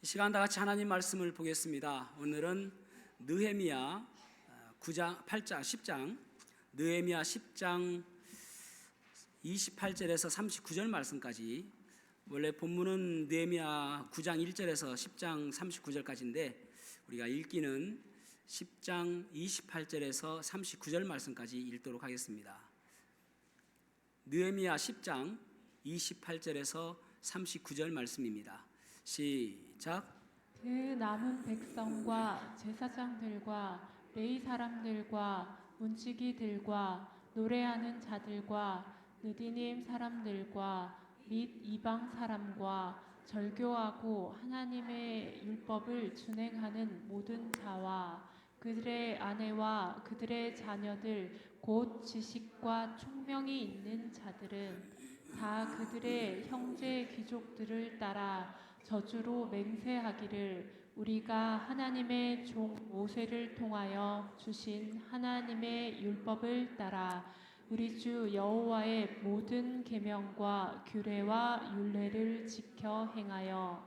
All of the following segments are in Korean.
이 시간 다 같이 하나님 말씀을 보겠습니다. 오늘은 느헤미야 9장, 8장, 10장, 느헤미야 10장 28절에서 39절 말씀까지. 원래 본문은 느헤미야 9장 1절에서 10장 39절까지인데 우리가 읽기는 10장 28절에서 39절 말씀까지 읽도록 하겠습니다. 느헤미야 10장 28절에서 39절 말씀입니다. 시작. 그 남은 백성과 제사장들과 레위 사람들과 문지기들과 노래하는 자들과 느디님 사람들과 및 이방 사람과 절교하고 하나님의 율법을 준행하는 모든 자와 그들의 아내와 그들의 자녀들 곧 지식과 총명이 있는 자들은 다 그들의 형제 귀족들을 따라 저주로 맹세하기를 우리가 하나님의 종 모세를 통하여 주신 하나님의 율법을 따라 우리 주 여호와의 모든 계명과 규례와 율례를 지켜 행하여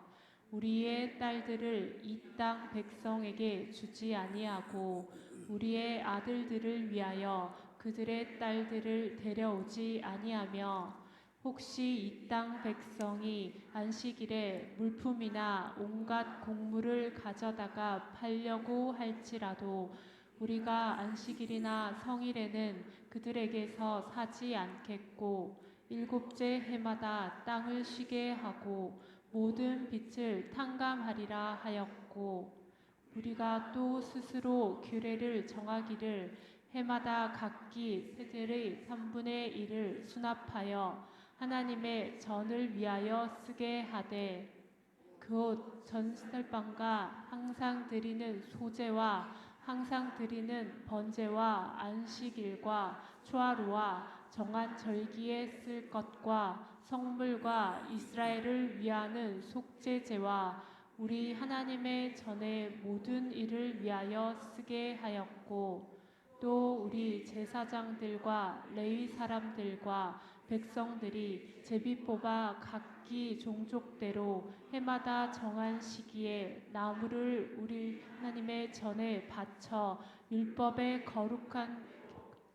우리의 딸들을 이 땅 백성에게 주지 아니하고 우리의 아들들을 위하여 그들의 딸들을 데려오지 아니하며 혹시 이 땅 백성이 안식일에 물품이나 온갖 곡물을 가져다가 팔려고 할지라도 우리가 안식일이나 성일에는 그들에게서 사지 않겠고 일곱째 해마다 땅을 쉬게 하고 모든 빚을 탕감하리라 하였고 우리가 또 스스로 규례를 정하기를 해마다 각기 세겔의 3분의 1을 수납하여 하나님의 전을 위하여 쓰게 하되 곧 전설방과 항상 드리는 소제와 항상 드리는 번제와 안식일과 초하루와 정한 절기에 쓸 것과 성물과 이스라엘을 위하는 속죄제와 우리 하나님의 전의 모든 일을 위하여 쓰게 하였고 또 우리 제사장들과 레위 사람들과 백성들이 제비 뽑아 각기 종족대로 해마다 정한 시기에 나무를 우리 하나님의 전에 바쳐 율법의 거룩한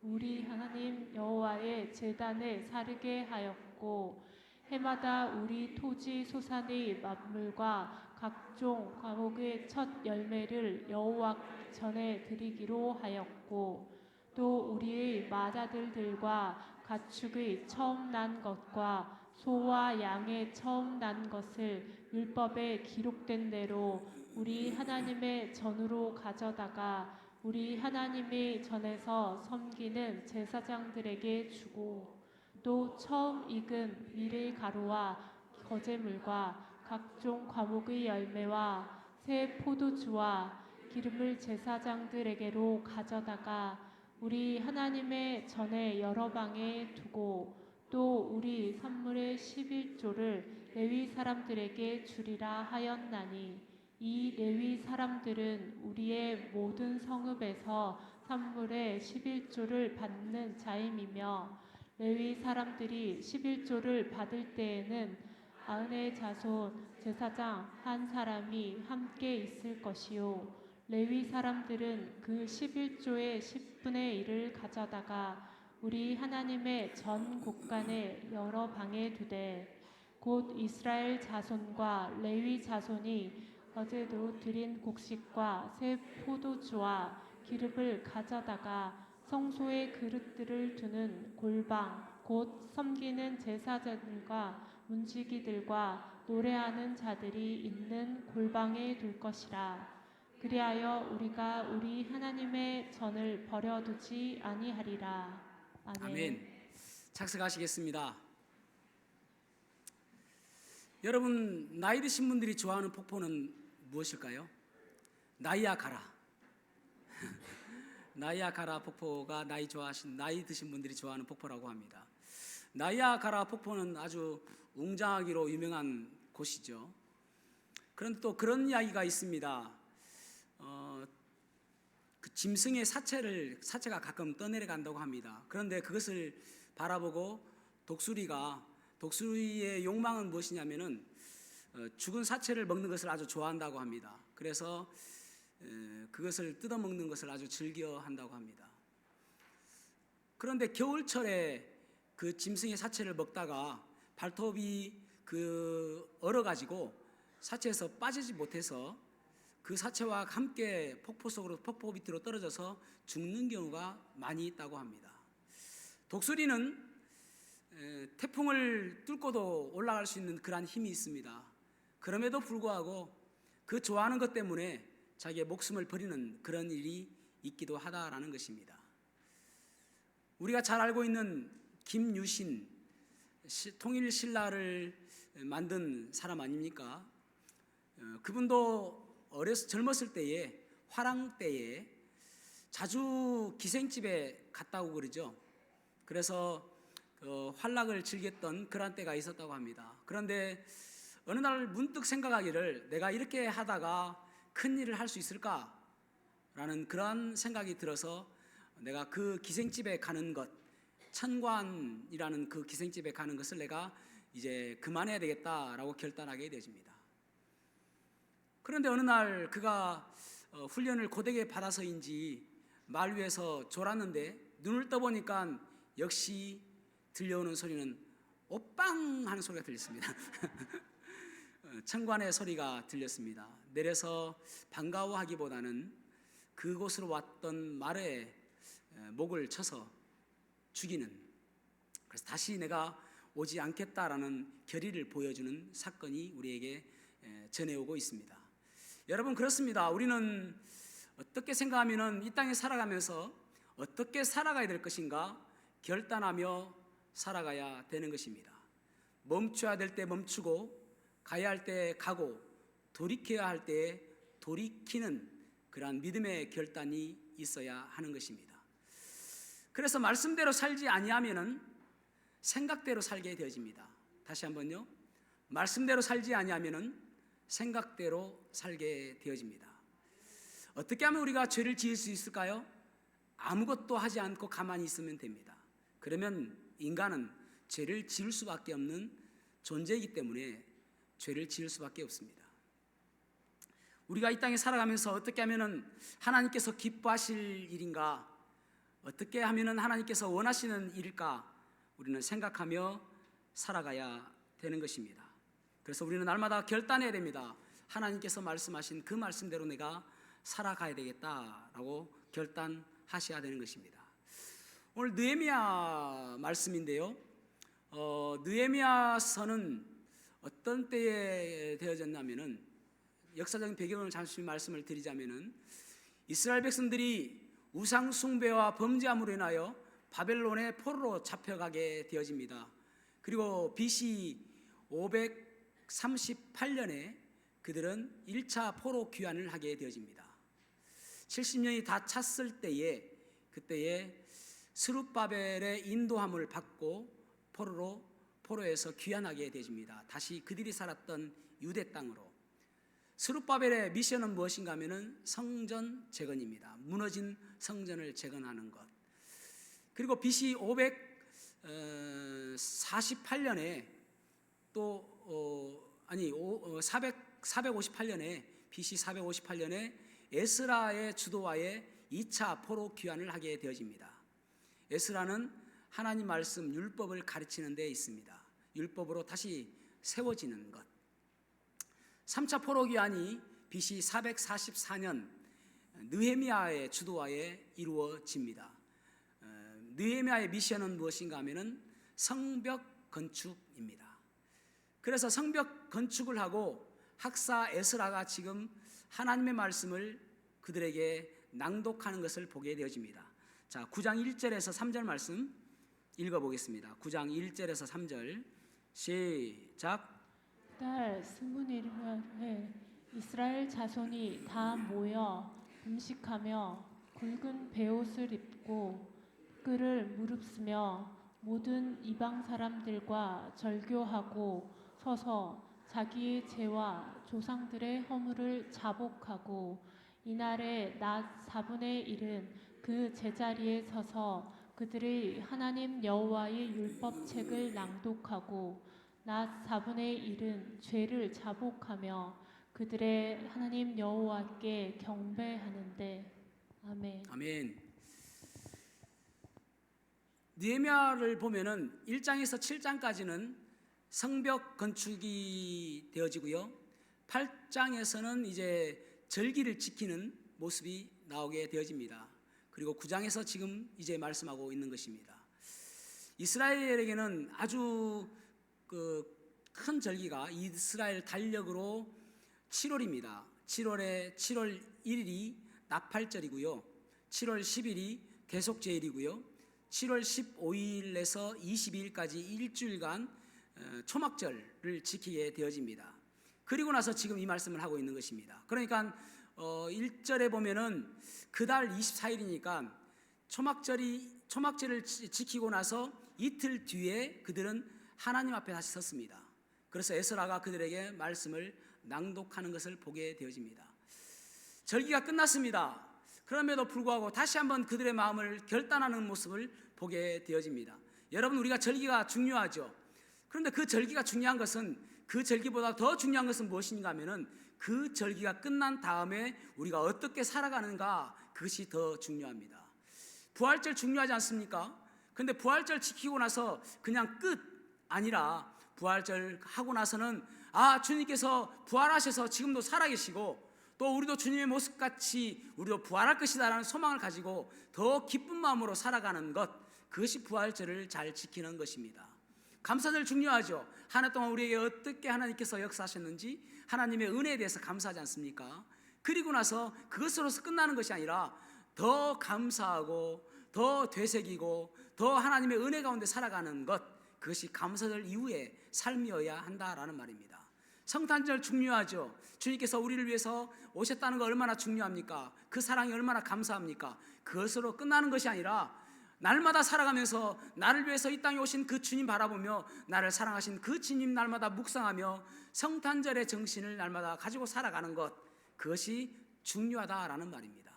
우리 하나님 여호와의 제단에 사르게 하였고 해마다 우리 토지 소산의 만물과 각종 과목의 첫 열매를 여호와 전에 드리기로 하였고 또 우리의 맏아들들과 가축의 처음 난 것과 소와 양의 처음 난 것을 율법에 기록된 대로 우리 하나님의 전으로 가져다가 우리 하나님의 전에서 섬기는 제사장들에게 주고 또 처음 익은 밀의 가루와 거제물과 각종 과목의 열매와 새 포도주와 기름을 제사장들에게로 가져다가 우리 하나님의 전에 여러 방에 두고 또 우리 선물의 11조를 레위 사람들에게 주리라 하였나니 이 레위 사람들은 우리의 모든 성읍에서 선물의 11조를 받는 자임이며 레위 사람들이 11조를 받을 때에는 아흔의 자손 제사장 한 사람이 함께 있을 것이요 레위 사람들은 그 11조의 10분의 1을 가져다가 우리 하나님의 전 곳간에 여러 방에 두되 곧 이스라엘 자손과 레위 자손이 어제도 드린 곡식과 새 포도주와 기름을 가져다가 성소의 그릇들을 두는 골방 곧 섬기는 제사장과 문지기들과 노래하는 자들이 있는 골방에 둘 것이라. 그리하여 우리가 우리 하나님의 전을 버려두지 아니하리라. 아멘. 아멘. 착석하시겠습니다. 여러분, 나이 드신 분들이 좋아하는 폭포는 무엇일까요? 나이아가라. 나이아가라 폭포가 나이 드신 분들이 좋아하는 폭포라고 합니다. 나이아가라 폭포는 아주 웅장하기로 유명한 곳이죠. 그런데 또 그런 이야기가 있습니다. 그 짐승의 사체가 가끔 떠내려간다고 합니다. 그런데 그것을 바라보고 독수리의 욕망은 무엇이냐면은 죽은 사체를 먹는 것을 아주 좋아한다고 합니다. 그래서 그것을 뜯어먹는 것을 아주 즐겨한다고 합니다. 그런데 겨울철에 그 짐승의 사체를 먹다가 발톱이 얼어가지고 사체에서 빠지지 못해서 그 사체와 함께 폭포 밑으로 떨어져서 죽는 경우가 많이 있다고 합니다. 독수리는 태풍을 뚫고도 올라갈 수 있는 그러한 힘이 있습니다. 그럼에도 불구하고 그 좋아하는 것 때문에 자기의 목숨을 버리는 그런 일이 있기도 하다라는 것입니다. 우리가 잘 알고 있는 김유신, 통일신라를 만든 사람 아닙니까? 그분도 젊었을 때에, 화랑 때에 자주 기생집에 갔다고 그러죠. 그래서 환락을 즐겼던 그런 때가 있었다고 합니다. 그런데 어느 날 문득 생각하기를, 내가 이렇게 하다가 큰 일을 할 수 있을까라는 그런 생각이 들어서 내가 그 기생집에 가는 것, 천관이라는 그 기생집에 가는 것을 내가 이제 그만해야 되겠다라고 결단하게 되어집니다. 그런데 어느 날 그가 훈련을 고되게 받아서인지 말 위에서 졸았는데 눈을 떠보니까 역시 들려오는 소리는 오빵 하는 소리가 들렸습니다. 천관의 소리가 들렸습니다. 내려서 반가워하기보다는 그곳으로 왔던 말에 목을 쳐서 죽이는, 그래서 다시 내가 오지 않겠다라는 결의를 보여주는 사건이 우리에게 전해오고 있습니다. 여러분, 그렇습니다. 우리는 어떻게 생각하면 이 땅에 살아가면서 어떻게 살아가야 될 것인가 결단하며 살아가야 되는 것입니다. 멈춰야 될 때 멈추고, 가야 할 때 가고, 돌이켜야 할 때 돌이키는 그러한 믿음의 결단이 있어야 하는 것입니다. 그래서 말씀대로 살지 아니하면은 생각대로 살게 되어집니다. 다시 한번요. 말씀대로 살지 아니하면은 생각대로 살게 되어집니다. 어떻게 하면 우리가 죄를 지을 수 있을까요? 아무것도 하지 않고 가만히 있으면 됩니다. 그러면 인간은 죄를 지을 수밖에 없는 존재이기 때문에 죄를 지을 수밖에 없습니다. 우리가 이 땅에 살아가면서 어떻게 하면 하나님께서 기뻐하실 일인가, 어떻게 하면 하나님께서 원하시는 일일까, 우리는 생각하며 살아가야 되는 것입니다. 그래서 우리는 날마다 결단해야 됩니다. 하나님께서 말씀하신 그 말씀대로 내가 살아가야 되겠다라고 결단하셔야 되는 것입니다. 오늘 느헤미야 말씀인데요. 느헤미야서는 어떤 때에 되어졌냐면은, 역사적인 배경을 잠시 말씀을 드리자면은, 이스라엘 백성들이 우상 숭배와 범죄함으로 인하여 바벨론의 포로로 잡혀가게 되어집니다. 그리고 BC 538년에 그들은 1차 포로 귀환을 하게 되어집니다. 70년이 다 찼을 때에, 그때에 스룹바벨의 인도함을 받고 포로에서 귀환하게 되어집니다. 다시 그들이 살았던 유대 땅으로. 스룹바벨의 미션은 무엇인가 하면은 성전 재건입니다. 무너진 성전을 재건하는 것. 그리고 BC 458년에 또 458년에 BC 458년에 에스라의 주도하에 2차 포로 귀환을 하게 되어집니다. 에스라는 하나님 말씀 율법을 가르치는 데 있습니다. 율법으로 다시 세워지는 것. 3차 포로 귀환이 BC 444년 느헤미야의 주도하에 이루어집니다. 느헤미야의 미션은 무엇인가 하면은 성벽 건축입니다. 그래서 성벽 건축을 하고 학사 에스라가 지금 하나님의 말씀을 그들에게 낭독하는 것을 보게 되어집니다. 자, 9장 1절에서 3절 말씀 읽어보겠습니다. 9장 1절에서 3절 시작. 달 스물일곱에 이스라엘 자손이 다 모여 금식하며 굵은 베옷을 입고 끈을 무릅쓰며 모든 이방 사람들과 절교하고 서서 자기의 죄와 조상들의 허물을 자복하고 이날의 낮 4분의 1은 그 제자리에 서서 그들의 하나님 여호와의 율법책을 낭독하고 낮 4분의 1은 죄를 자복하며 그들의 하나님 여호와께 경배하는데. 아멘. 아멘. 느헤미야를 보면은 1장에서 7장까지는 성벽 건축이 되어지고요. 8장에서는 이제 절기를 지키는 모습이 나오게 되어집니다. 그리고 9장에서 지금 이제 말씀하고 있는 것입니다. 이스라엘에게는 아주 큰 절기가 이스라엘 달력으로 7월입니다. 7월 1일이 나팔절이고요. 7월 10일이 대속제일이고요. 7월 15일에서 22일까지 일주일간 초막절을 지키게 되어집니다. 그리고 나서 지금 이 말씀을 하고 있는 것입니다. 그러니까 1절에 보면은 그달 24일이니까 초막절을 지키고 나서 이틀 뒤에 그들은 하나님 앞에 다시 섰습니다. 그래서 에스라가 그들에게 말씀을 낭독하는 것을 보게 되어집니다. 절기가 끝났습니다. 그럼에도 불구하고 다시 한번 그들의 마음을 결단하는 모습을 보게 되어집니다. 여러분, 우리가 절기가 중요하죠. 그런데 그 절기가 중요한 것은, 그 절기보다 더 중요한 것은 무엇인가 하면은 그 절기가 끝난 다음에 우리가 어떻게 살아가는가, 그것이 더 중요합니다. 부활절 중요하지 않습니까? 근데 부활절 지키고 나서 그냥 끝 아니라, 부활절 하고 나서는 주님께서 부활하셔서 지금도 살아계시고 또 우리도 주님의 모습같이 우리도 부활할 것이다라는 소망을 가지고 더 기쁜 마음으로 살아가는 것, 그것이 부활절을 잘 지키는 것입니다. 감사절 중요하죠. 한 해 동안 우리에게 어떻게 하나님께서 역사하셨는지 하나님의 은혜에 대해서 감사하지 않습니까? 그리고 나서 그것으로서 끝나는 것이 아니라 더 감사하고 더 되새기고 더 하나님의 은혜 가운데 살아가는 것, 그것이 감사절 이후의 삶이어야 한다라는 말입니다. 성탄절 중요하죠. 주님께서 우리를 위해서 오셨다는 거 얼마나 중요합니까? 그 사랑이 얼마나 감사합니까? 그것으로 끝나는 것이 아니라 날마다 살아가면서 나를 위해서 이 땅에 오신 그 주님 바라보며 나를 사랑하신 그 주님 날마다 묵상하며 성탄절의 정신을 날마다 가지고 살아가는 것, 그것이 중요하다라는 말입니다.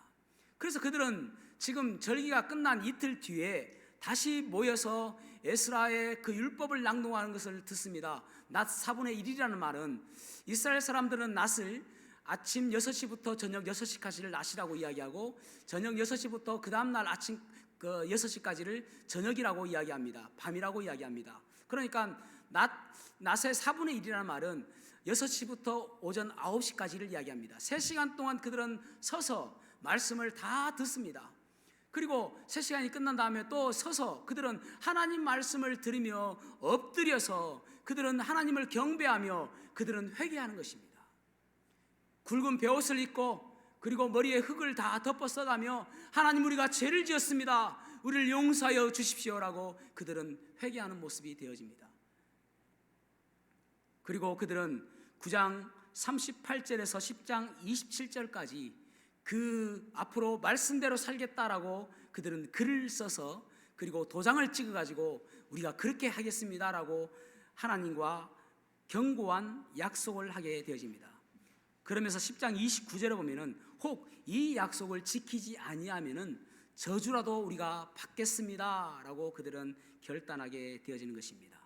그래서 그들은 지금 절기가 끝난 이틀 뒤에 다시 모여서 에스라의 그 율법을 낭독하는 것을 듣습니다. 낮 4분의 1이라는 말은, 이스라엘 사람들은 낮을 아침 6시부터 저녁 6시까지를 낮이라고 이야기하고 저녁 6시부터 그 다음날 아침 6시까지를 저녁이라고 이야기합니다. 밤이라고 이야기합니다. 그러니까 낮의 4분의 1이라는 말은 6시부터 오전 9시까지를 이야기합니다. 3시간 동안 그들은 서서 말씀을 다 듣습니다. 그리고 3시간이 끝난 다음에 또 서서 그들은 하나님 말씀을 들으며 엎드려서 그들은 하나님을 경배하며 그들은 회개하는 것입니다. 굵은 베옷을 입고 그리고 머리에 흙을 다 덮어 써가며 하나님, 우리가 죄를 지었습니다, 우리를 용서하여 주십시오라고 그들은 회개하는 모습이 되어집니다. 그리고 그들은 9장 38절에서 10장 27절까지 그 앞으로 말씀대로 살겠다라고 그들은 글을 써서 그리고 도장을 찍어가지고 우리가 그렇게 하겠습니다라고 하나님과 견고한 약속을 하게 되어집니다. 그러면서 10장 29절에 보면은 혹 이 약속을 지키지 아니하면은 저주라도 우리가 받겠습니다라고 그들은 결단하게 되어지는 것입니다.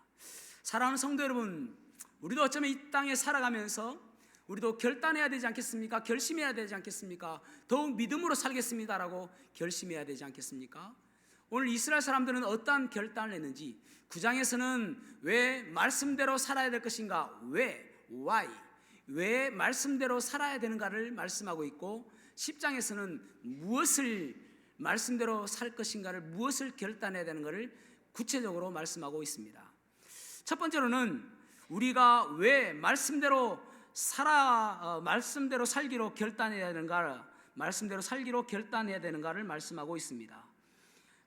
사랑하는 성도 여러분, 우리도 어쩌면 이 땅에 살아가면서 우리도 결단해야 되지 않겠습니까? 결심해야 되지 않겠습니까? 더욱 믿음으로 살겠습니다라고 결심해야 되지 않겠습니까? 오늘 이스라엘 사람들은 어떠한 결단을 했는지, 9장에서는 왜 말씀대로 살아야 될 것인가, 왜 말씀대로 살아야 되는가를 말씀하고 있고, 10장에서는 무엇을 말씀대로 살 것인가를, 무엇을 결단해야 되는가를 구체적으로 말씀하고 있습니다. 첫 번째로는 우리가 왜 말씀대로 살기로 결단해야 되는가, 말씀대로 살기로 결단해야 되는가를 말씀하고 있습니다.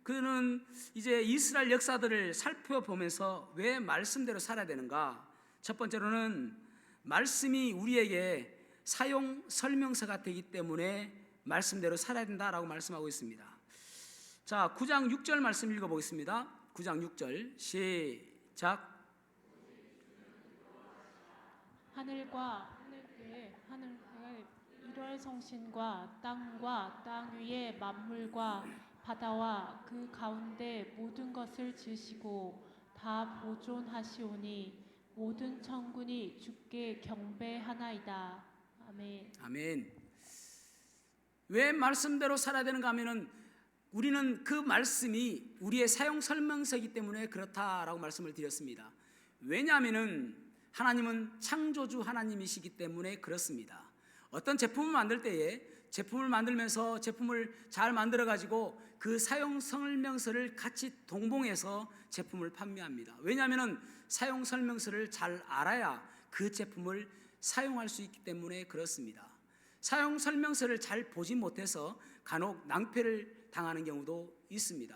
그는 이제 이스라엘 역사들을 살펴보면서 왜 말씀대로 살아야 되는가, 첫 번째로는 말씀이 우리에게 사용 설명서가 되기 때문에 말씀대로 살아야 된다라고 말씀하고 있습니다. 자, 9장 6절 말씀 읽어보겠습니다. 9장 6절 시작. 하늘과 하늘 일월 성신과 땅 위의 만물과 바다와 그 가운데 모든 것을 지으시고 다 보존하시오니 모든 천군이 주께 경배하나이다. 아멘. 아멘. 왜 말씀대로 살아야 되는가 하면은 우리는 그 말씀이 우리의 사용 설명서이기 때문에 그렇다라고 말씀을 드렸습니다. 왜냐하면은 하나님은 창조주 하나님이시기 때문에 그렇습니다. 어떤 제품을 만들 때에 제품을 만들면서 제품을 잘 만들어 가지고 그 사용 설명서를 같이 동봉해서 제품을 판매합니다. 왜냐하면은 사용 설명서를 잘 알아야 그 제품을 사용할 수 있기 때문에 그렇습니다. 사용 설명서를 잘 보지 못해서 간혹 낭패를 당하는 경우도 있습니다.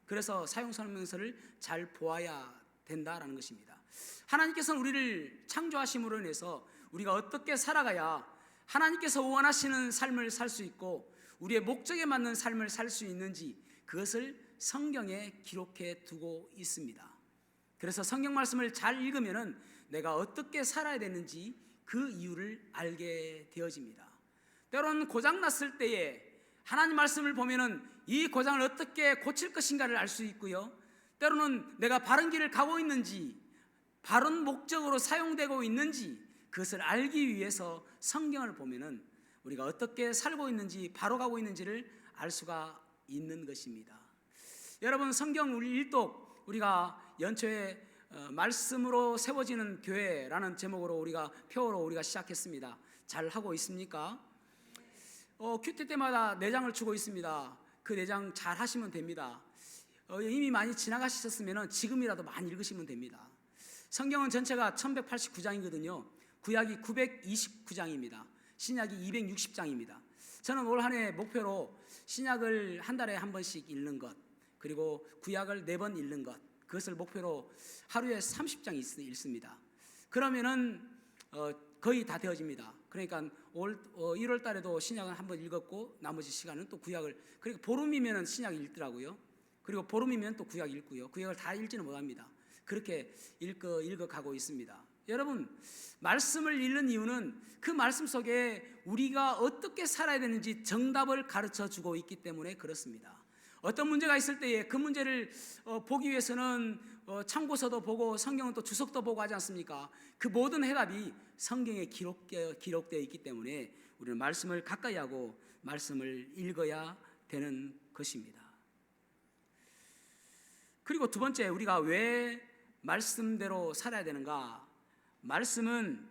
그래서 사용 설명서를 잘 보아야 된다라는 것입니다. 하나님께서는 우리를 창조하심으로 인해서 우리가 어떻게 살아가야 하나님께서 원하시는 삶을 살 수 있고 우리의 목적에 맞는 삶을 살 수 있는지 그것을 성경에 기록해 두고 있습니다. 그래서 성경 말씀을 잘 읽으면은 내가 어떻게 살아야 되는지 그 이유를 알게 되어집니다. 때로는 고장 났을 때에 하나님 말씀을 보면은 이 고장을 어떻게 고칠 것인가를 알 수 있고요. 때로는 내가 바른 길을 가고 있는지 바른 목적으로 사용되고 있는지 그것을 알기 위해서 성경을 보면은 우리가 어떻게 살고 있는지 바로 가고 있는지를 알 수가 있는 것입니다. 여러분, 성경 우리 일독 우리가 연초에 말씀으로 세워지는 교회라는 제목으로 우리가 표어로 우리가 시작했습니다. 잘 하고 있습니까? 큐티 때마다 4장을 주고 있습니다. 그 4장 잘 하시면 됩니다. 이미 많이 지나가셨으면 지금이라도 많이 읽으시면 됩니다. 성경은 전체가 1189장이거든요. 구약이 929장입니다. 신약이 260장입니다. 저는 올 한 해 목표로 신약을 한 달에 한 번씩 읽는 것, 그리고 구약을 4번 읽는 것, 그것을 목표로 하루에 30장 읽습니다. 그러면은 거의 다 되어집니다. 그러니까 1월 달에도 신약을 한 번 읽었고 나머지 시간은 또 구약을, 그리고 보름이면 신약 읽더라고요. 그리고 보름이면 또 구약 읽고요. 구약을 다 읽지는 못합니다. 그렇게 읽어가고 있습니다. 여러분, 말씀을 읽는 이유는 그 말씀 속에 우리가 어떻게 살아야 되는지 정답을 가르쳐 주고 있기 때문에 그렇습니다. 어떤 문제가 있을 때에 그 문제를 보기 위해서는 참고서도 보고 성경은 또 주석도 보고 하지 않습니까? 그 모든 해답이 성경에 기록되어 있기 때문에 우리는 말씀을 가까이 하고 말씀을 읽어야 되는 것입니다. 그리고 두 번째, 우리가 왜 말씀대로 살아야 되는가? 말씀은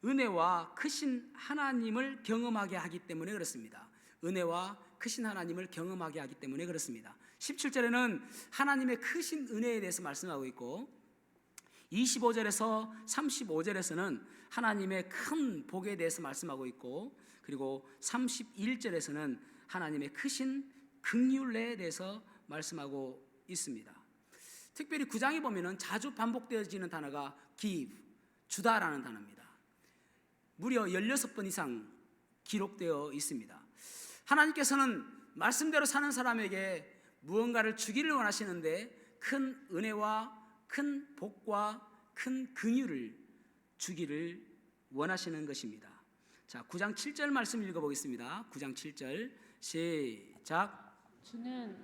은혜와 크신 하나님을 경험하게 하기 때문에 그렇습니다. 은혜와 크신 하나님을 경험하게 하기 때문에 그렇습니다. 17절에는 하나님의 크신 은혜에 대해서 말씀하고 있고 25절에서 35절에서는 하나님의 큰 복에 대해서 말씀하고 있고 그리고 31절에서는 하나님의 크신 긍휼에 대해서 말씀하고 있습니다. 특별히 9장에 보면은 자주 반복되어지는 단어가 give, 주다라는 단어입니다. 무려 16번 이상 기록되어 있습니다. 하나님께서는 말씀대로 사는 사람에게 무언가를 주기를 원하시는데 큰 은혜와 큰 복과 큰 긍휼을 주기를 원하시는 것입니다. 자, 9장 7절 말씀 읽어보겠습니다. 9장 7절 시작. 주는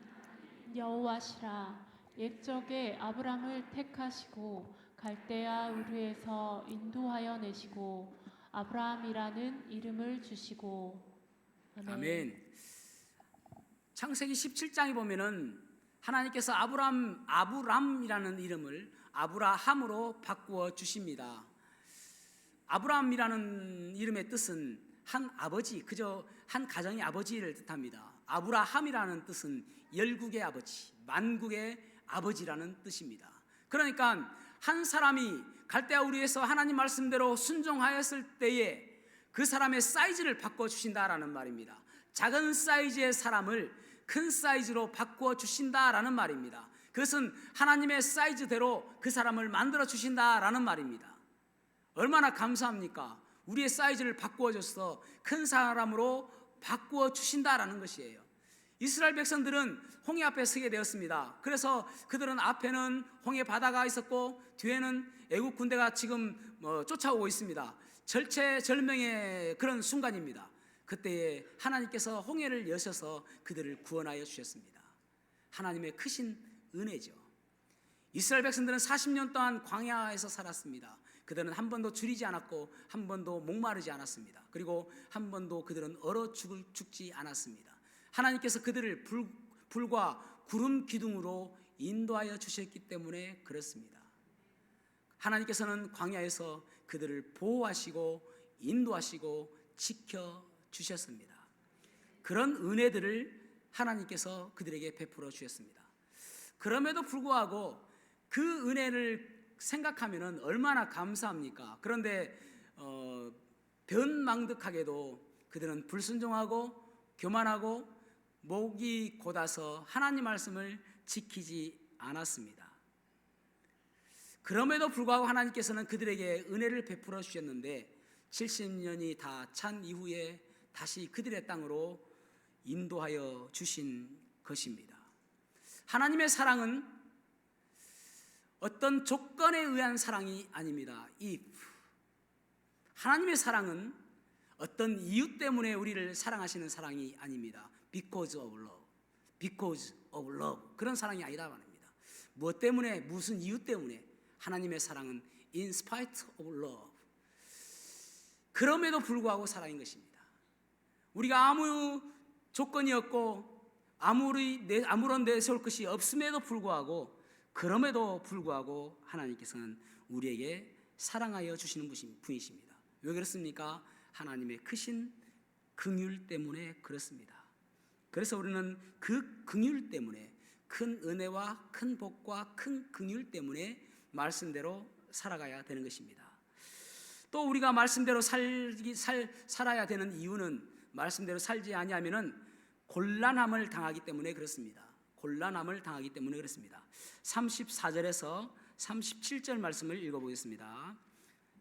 여호와시라. 옛적에 아브람을 택하시고 갈대아 우르에서 인도하여 내시고 아브라함이라는 이름을 주시고. 아멘. 창세기 17장에 보면은 하나님께서 아브람이라는 이름을 아브라함으로 바꾸어 주십니다. 아브람이라는 이름의 뜻은 한 아버지, 그저 한 가정의 아버지를 뜻합니다. 아브라함이라는 뜻은 열국의 아버지, 만국의 아버지라는 뜻입니다. 그러니까 한 사람이 갈대아 우르에서 하나님 말씀대로 순종하였을 때에 그 사람의 사이즈를 바꿔 주신다라는 말입니다. 작은 사이즈의 사람을 큰 사이즈로 바꾸어 주신다라는 말입니다. 그것은 하나님의 사이즈대로 그 사람을 만들어 주신다라는 말입니다. 얼마나 감사합니까? 우리의 사이즈를 바꾸어 줘서 큰 사람으로 바꾸어 주신다라는 것이에요. 이스라엘 백성들은 홍해 앞에 서게 되었습니다. 그래서 그들은 앞에는 홍해 바다가 있었고 뒤에는 애국 군대가 지금 쫓아오고 있습니다. 절체절명의 그런 순간입니다. 그때에 하나님께서 홍해를 여셔서 그들을 구원하여 주셨습니다. 하나님의 크신 은혜죠. 이스라엘 백성들은 40년 동안 광야에서 살았습니다. 그들은 한 번도 줄이지 않았고 한 번도 목마르지 않았습니다. 그리고 한 번도 그들은 얼어 죽지 않았습니다. 하나님께서 그들을 불과 구름 기둥으로 인도하여 주셨기 때문에 그렇습니다. 하나님께서는 광야에서 그들을 보호하시고 인도하시고 지켜주셨습니다. 그런 은혜들을 하나님께서 그들에게 베풀어 주셨습니다. 그럼에도 불구하고 그 은혜를 생각하면 얼마나 감사합니까? 그런데 변망득하게도 그들은 불순종하고 교만하고 목이 곧아서 하나님 말씀을 지키지 않았습니다. 그럼에도 불구하고 하나님께서는 그들에게 은혜를 베풀어 주셨는데 70년이 다 찬 이후에 다시 그들의 땅으로 인도하여 주신 것입니다. 하나님의 사랑은 어떤 조건에 의한 사랑이 아닙니다. 하나님의 사랑은 어떤 이유 때문에 우리를 사랑하시는 사랑이 아닙니다. Because of love. Because of love. 그런 사랑이 아니다 말입니다. 무엇 때문에, 무슨 이유 때문에? 하나님의 사랑은 in spite of love. 그럼에도 불구하고 사랑인 것입니다. 우리가 아무 조건이 없고 아무런 내세울 것이 없음에도 불구하고, 그럼에도 불구하고 하나님께서는 우리에게 사랑하여 주시는 분이십니다. 왜 그렇습니까? 하나님의 크신 긍휼 때문에 그렇습니다. 그래서 우리는 그 긍휼 때문에, 큰 은혜와 큰 복과 큰 긍휼 때문에 말씀대로 살아가야 되는 것입니다. 또 우리가 말씀대로 살아야 되는 이유는, 말씀대로 살지 아니하면은 곤란함을 당하기 때문에 그렇습니다. 곤란함을 당하기 때문에 그렇습니다. 34절에서 37절 말씀을 읽어보겠습니다.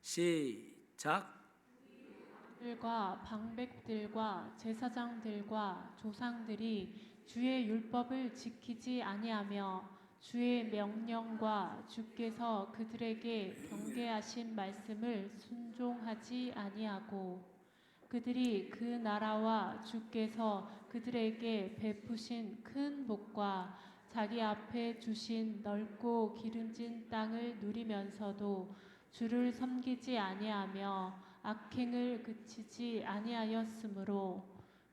시작. 들과 방백들과 제사장들과 조상들이 주의 율법을 지키지 아니하며 주의 명령과 주께서 그들에게 경계하신 말씀을 순종하지 아니하고 그들이 그 나라와 주께서 그들에게 베푸신 큰 복과 자기 앞에 주신 넓고 기름진 땅을 누리면서도 주를 섬기지 아니하며 악행을 그치지 아니하였으므로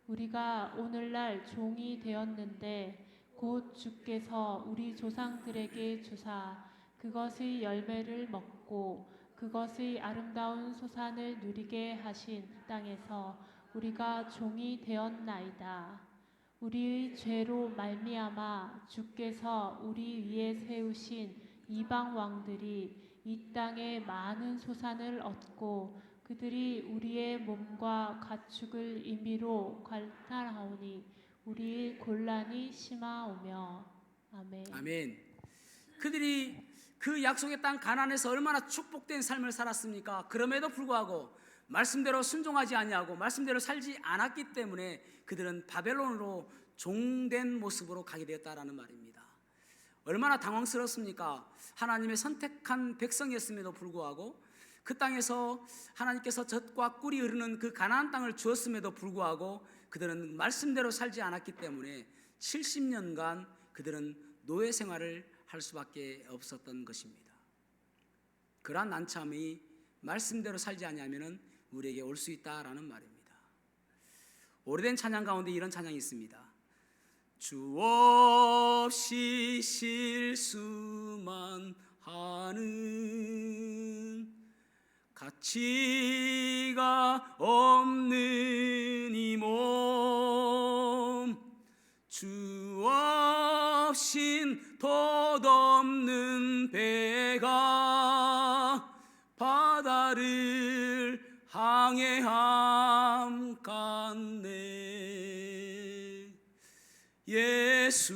우리가 오늘날 종이 되었는데 곧 주께서 우리 조상들에게 주사 그것의 열매를 먹고 그것의 아름다운 소산을 누리게 하신 땅에서 우리가 종이 되었나이다. 우리의 죄로 말미암아 주께서 우리 위에 세우신 이방 왕들이 이 땅에 많은 소산을 얻고 그들이 우리의 몸과 가축을 임의로 관탈하오니 우리의 곤란이 심하오며. 아멘. 아멘. 그들이 그 약속의 땅 가나안에서 얼마나 축복된 삶을 살았습니까? 그럼에도 불구하고 말씀대로 순종하지 아니하고 말씀대로 살지 않았기 때문에 그들은 바벨론으로 종된 모습으로 가게 되었다라는 말입니다. 얼마나 당황스럽습니까? 하나님의 선택한 백성이었음에도 불구하고, 그 땅에서 하나님께서 젖과 꿀이 흐르는 그 가나안 땅을 주었음에도 불구하고 그들은 말씀대로 살지 않았기 때문에 70년간 그들은 노예 생활을 할 수밖에 없었던 것입니다. 그러한 난참이 말씀대로 살지 아니하면 우리에게 올 수 있다라는 말입니다. 오래된 찬양 가운데 이런 찬양이 있습니다. 주 없이 실수만 하는 가치가 없는 이 몸, 주 없인 돛없는 배가 바다를 항해함 같네. 예수,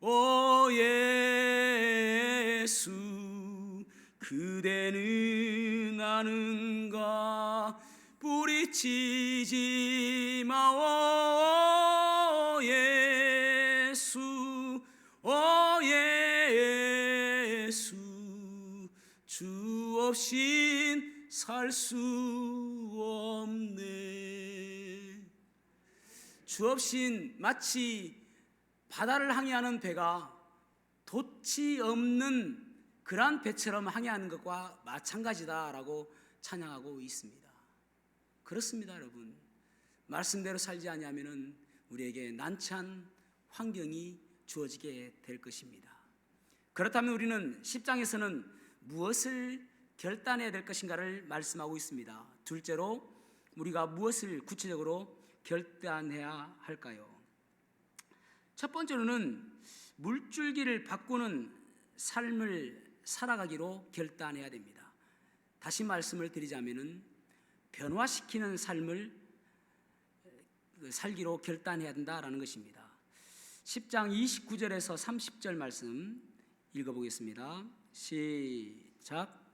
오 예수, 그대는 아는가? 뿌리치지 마오 예수, 오 예수, 주 없인 살 수 없네. 주 없인 마치 바다를 항해하는 배가 돛이 없는 그러한 배처럼 항해하는 것과 마찬가지다라고 찬양하고 있습니다. 그렇습니다, 여러분. 말씀대로 살지 아니하면은 우리에게 난처한 환경이 주어지게 될 것입니다. 그렇다면 우리는 10장에서는 무엇을 결단해야 될 것인가를 말씀하고 있습니다. 둘째로 우리가 무엇을 구체적으로 결단해야 할까요? 첫 번째로는 물줄기를 바꾸는 삶을 살아가기로 결단해야 됩니다. 다시 말씀을 드리자면은 변화시키는 삶을 살기로 결단해야 된다라는 것입니다. 10장 29절에서 30절 말씀 읽어보겠습니다. 시작.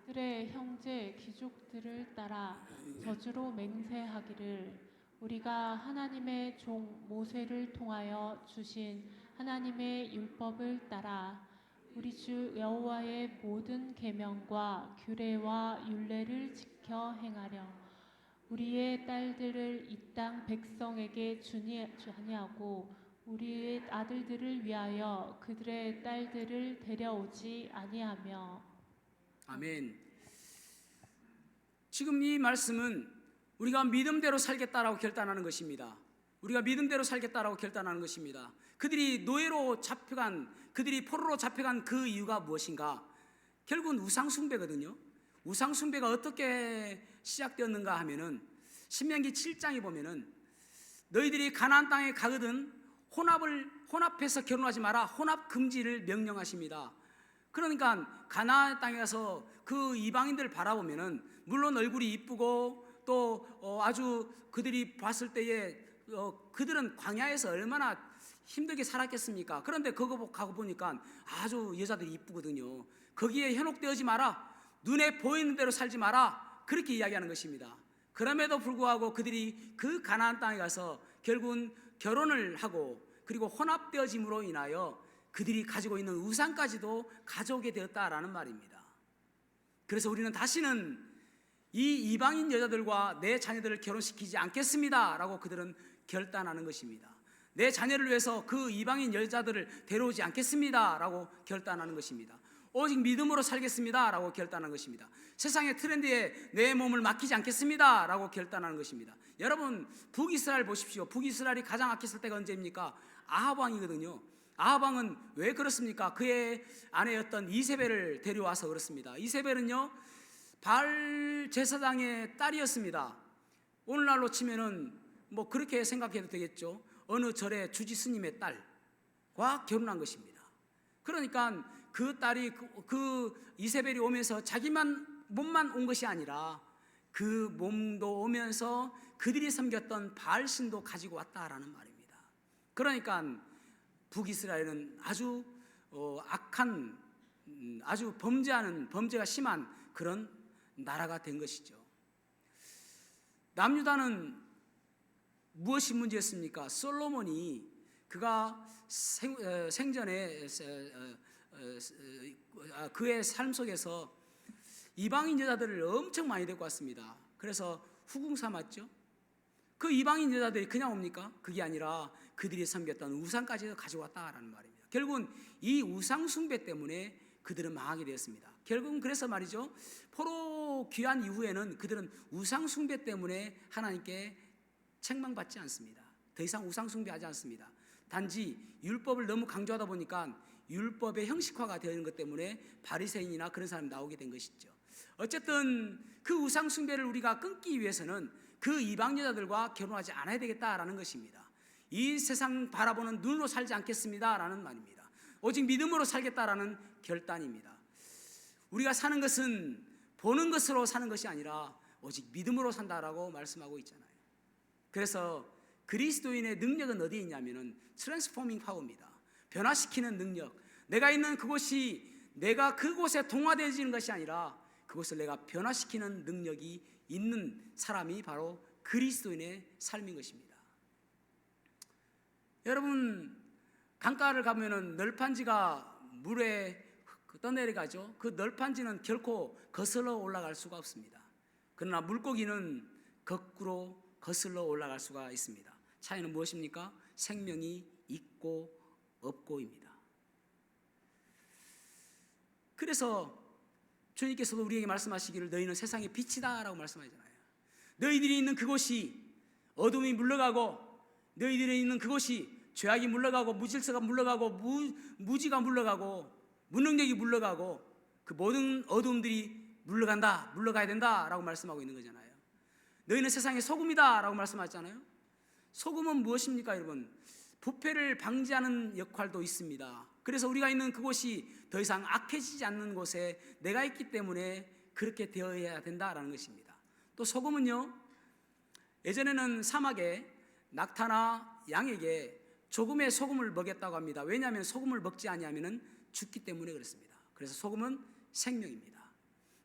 그들의 형제 귀족들을 따라 저주로 맹세하기를 우리가 하나님의 종 모세를 통하여 주신 하나님의 율법을 따라 우리 주 여호와의 모든 계명과 규례와 율례를 지켜 행하려 우리의 딸들을 이 땅 백성에게 주니 아니하고 우리의 아들들을 위하여 그들의 딸들을 데려오지 아니하며. 아멘. 지금 이 말씀은 우리가 믿음대로 살겠다라고 결단하는 것입니다. 우리가 믿음대로 살겠다라고 결단하는 것입니다. 그들이 노예로 잡혀간, 그들이 포로로 잡혀간 그 이유가 무엇인가? 결국은 우상숭배거든요. 우상숭배가 어떻게 시작되었는가 하면은 신명기 7장에 보면은 너희들이 가나안 땅에 가거든 혼합해서 결혼하지 마라. 혼합 금지를 명령하십니다. 그러니까 가나안 땅에 가서 그 이방인들을 바라보면은 물론 얼굴이 이쁘고 또 아주 그들이 봤을 때에 그들은 광야에서 얼마나 힘들게 살았겠습니까? 그런데 그거 가고 보니까 아주 여자들이 이쁘거든요. 거기에 현혹되지 마라. 눈에 보이는 대로 살지 마라. 그렇게 이야기하는 것입니다. 그럼에도 불구하고 그들이 그 가나안 땅에 가서 결국은 결혼을 하고 그리고 혼합되어짐으로 인하여 그들이 가지고 있는 우상까지도 가져오게 되었다라는 말입니다. 그래서 우리는 다시는 이 이방인 여자들과 내 자녀들을 결혼시키지 않겠습니다 라고 그들은 결단하는 것입니다. 내 자녀를 위해서 그 이방인 여자들을 데려오지 않겠습니다 라고 결단하는 것입니다. 오직 믿음으로 살겠습니다 라고 결단한 것입니다. 세상의 트렌드에 내 몸을 맡기지 않겠습니다 라고 결단하는 것입니다. 여러분 북이스라엘 보십시오. 북이스라엘이 가장 악했을 때가 언제입니까? 아합 왕이거든요. 아합 왕은 왜 그렇습니까? 그의 아내였던 이세벨을 데려와서 그렇습니다. 이세벨은요 바알 제사장의 딸이었습니다. 오늘날로 치면은 뭐 그렇게 생각해도 되겠죠. 어느 절의 주지 스님의 딸과 결혼한 것입니다. 그러니까 그 딸이 그 이세벨이 오면서 자기만 몸만 온 것이 아니라 그 몸도 오면서 그들이 섬겼던 바알 신도 가지고 왔다라는 말입니다. 그러니까 북이스라엘은 아주 악한, 아주 범죄가 심한 그런 나라가 된 것이죠. 남유다는 무엇이 문제였습니까? 솔로몬이 그가 생전에 그의 삶 속에서 이방인 여자들을 엄청 많이 데리고 왔습니다. 그래서 후궁 삼았죠. 그 이방인 여자들이 그냥 옵니까? 그게 아니라 그들이 섬겼던 우상까지도 가져왔다라는 말입니다. 결국은 이 우상 숭배 때문에 그들은 망하게 되었습니다. 결국은 그래서 말이죠. 포로 귀환 이후에는 그들은 우상 숭배 때문에 하나님께 책망받지 않습니다. 더 이상 우상 숭배하지 않습니다. 단지 율법을 너무 강조하다 보니까 율법의 형식화가 되는 것 때문에 바리새인이나 그런 사람이 나오게 된 것이죠. 어쨌든 그 우상 숭배를 우리가 끊기 위해서는 그 이방 여자들과 결혼하지 않아야 되겠다라는 것입니다. 이 세상 바라보는 눈으로 살지 않겠습니다라는 말입니다. 오직 믿음으로 살겠다라는 결단입니다. 우리가 사는 것은 보는 것으로 사는 것이 아니라 오직 믿음으로 산다라고 말씀하고 있잖아요. 그래서 그리스도인의 능력은 어디에 있냐면은 트랜스포밍 파워입니다. 변화시키는 능력. 내가 있는 그곳이 내가 그곳에 동화되어지는 것이 아니라 그것을 내가 변화시키는 능력이 있는 사람이 바로 그리스도인의 삶인 것입니다. 여러분 강가를 가면은 널판지가 물에 떠내려가죠. 그 널판지는 결코 거슬러 올라갈 수가 없습니다. 그러나 물고기는 거꾸로 거슬러 올라갈 수가 있습니다. 차이는 무엇입니까? 생명이 있고 없고입니다. 그래서 주님께서도 우리에게 말씀하시기를 너희는 세상의 빛이다 라고 말씀하잖아요. 너희들이 있는 그곳이 어둠이 물러가고, 너희들이 있는 그곳이 죄악이 물러가고, 무질서가 물러가고, 무지가 물러가고, 무능력이 물러가고, 그 모든 어둠들이 물러가야 된다 라고 말씀하고 있는 거잖아요. 너희는 세상의 소금이다 라고 말씀하셨잖아요. 소금은 무엇입니까 여러분? 부패를 방지하는 역할도 있습니다. 그래서 우리가 있는 그곳이 더 이상 악해지지 않는 곳에 내가 있기 때문에 그렇게 되어야 된다라는 것입니다. 또 소금은요, 예전에는 사막에 낙타나 양에게 조금의 소금을 먹였다고 합니다. 왜냐하면 소금을 먹지 아니하면 죽기 때문에 그렇습니다. 그래서 소금은 생명입니다.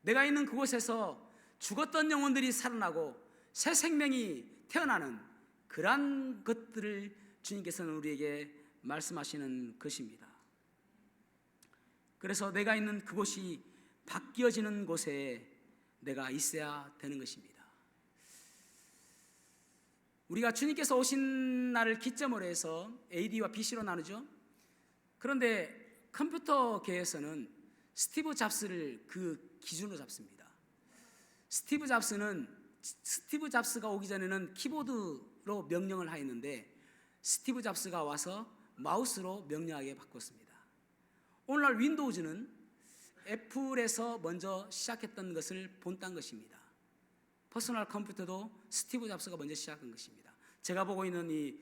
내가 있는 그곳에서 죽었던 영혼들이 살아나고 새 생명이 태어나는 그러한 것들을 주님께서는 우리에게 말씀하시는 것입니다. 그래서 내가 있는 그곳이 바뀌어지는 곳에 내가 있어야 되는 것입니다. 우리가 주님께서 오신 날을 기점으로 해서 AD와 BC로 나누죠. 그런데 컴퓨터계에서는 스티브 잡스를 그 기준으로 잡습니다. 스티브 잡스가 오기 전에는 키보드로 명령을 하였는데 스티브 잡스가 와서 마우스로 명령하게 바꿨습니다. 오늘날 윈도우즈는 애플에서 먼저 시작했던 것을 본딴 것입니다. 퍼스널 컴퓨터도 스티브 잡스가 먼저 시작한 것입니다. 제가 보고 있는 이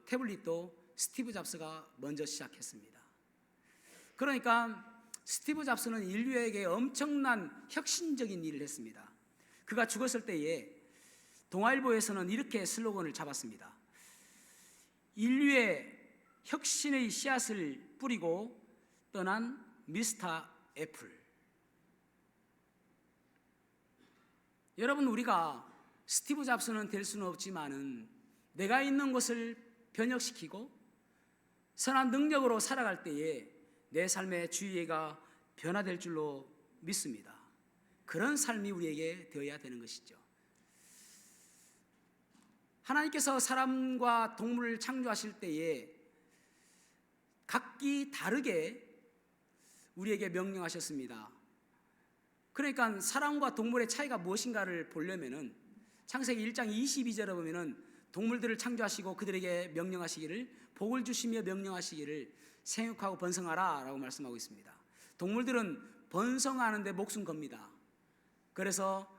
태블릿도 스티브 잡스가 먼저 시작했습니다. 그러니까 스티브 잡스는 인류에게 엄청난 혁신적인 일을 했습니다. 그가 죽었을 때에 동아일보에서는 이렇게 슬로건을 잡았습니다. 인류의 혁신의 씨앗을 뿌리고 떠난 미스터 애플. 여러분, 우리가 스티브 잡스는 될 수는 없지만은 내가 있는 것을 변혁시키고 선한 능력으로 살아갈 때에 내 삶의 주의가 변화될 줄로 믿습니다. 그런 삶이 우리에게 되어야 되는 것이죠. 하나님께서 사람과 동물을 창조하실 때에 각기 다르게 우리에게 명령하셨습니다. 그러니까 사람과 동물의 차이가 무엇인가를 보려면은 창세기 1장 22절에 보면은 동물들을 창조하시고 그들에게 명령하시기를 복을 주시며 명령하시기를 생육하고 번성하라 라고 말씀하고 있습니다. 동물들은 번성하는 데 목숨 겁니다. 그래서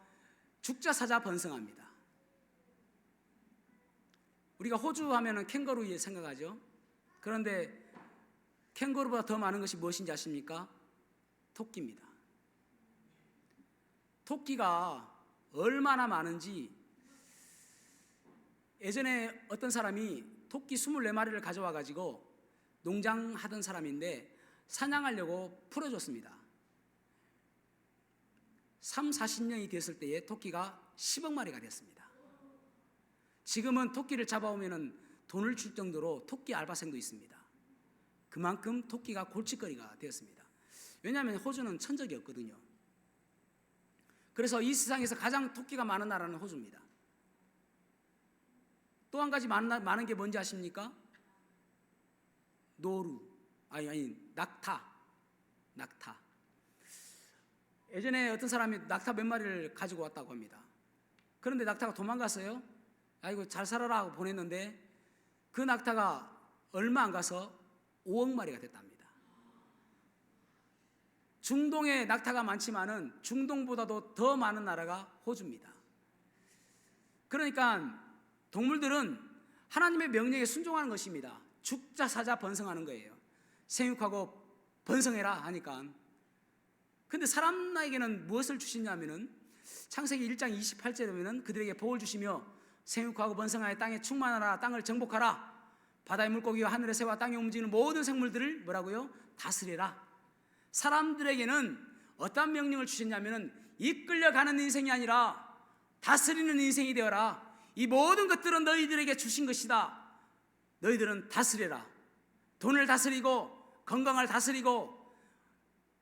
죽자 사자 번성합니다. 우리가 호주 하면은 캥거루 생각하죠. 그런데 캥거루보다 더 많은 것이 무엇인지 아십니까? 토끼입니다. 토끼가 얼마나 많은지 예전에 어떤 사람이 토끼 24마리를 가져와 가지고 농장하던 사람인데 사냥하려고 풀어줬습니다. 40년이 됐을 때에 토끼가 10억 마리가 됐습니다. 지금은 토끼를 잡아오면 돈을 줄 정도로 토끼 알바생도 있습니다. 그만큼 토끼가 골칫거리가 되었습니다. 왜냐하면 호주는 천적이 없거든요. 그래서 이 세상에서 가장 토끼가 많은 나라는 호주입니다. 또 한 가지 많은 게 뭔지 아십니까? 낙타. 예전에 어떤 사람이 낙타 몇 마리를 가지고 왔다고 합니다. 그런데 낙타가 도망갔어요. 아이고 잘 살아라 하고 보냈는데 그 낙타가 얼마 안 가서 5억 마리가 됐답니다. 중동에 낙타가 많지만은 중동보다도 더 많은 나라가 호주입니다. 그러니까 동물들은 하나님의 명령에 순종하는 것입니다. 죽자 사자 번성하는 거예요. 생육하고 번성해라 하니까. 근데 사람에게는 무엇을 주시냐면은 창세기 1장 28절에 보면은 그들에게 복을 주시며 생육하고 번성하여 땅에 충만하라, 땅을 정복하라, 바다의 물고기와 하늘의 새와 땅에 움직이는 모든 생물들을 뭐라고요? 다스리라. 사람들에게는 어떤 명령을 주셨냐면은 이끌려가는 인생이 아니라 다스리는 인생이 되어라. 이 모든 것들은 너희들에게 주신 것이다. 너희들은 다스려라. 돈을 다스리고 건강을 다스리고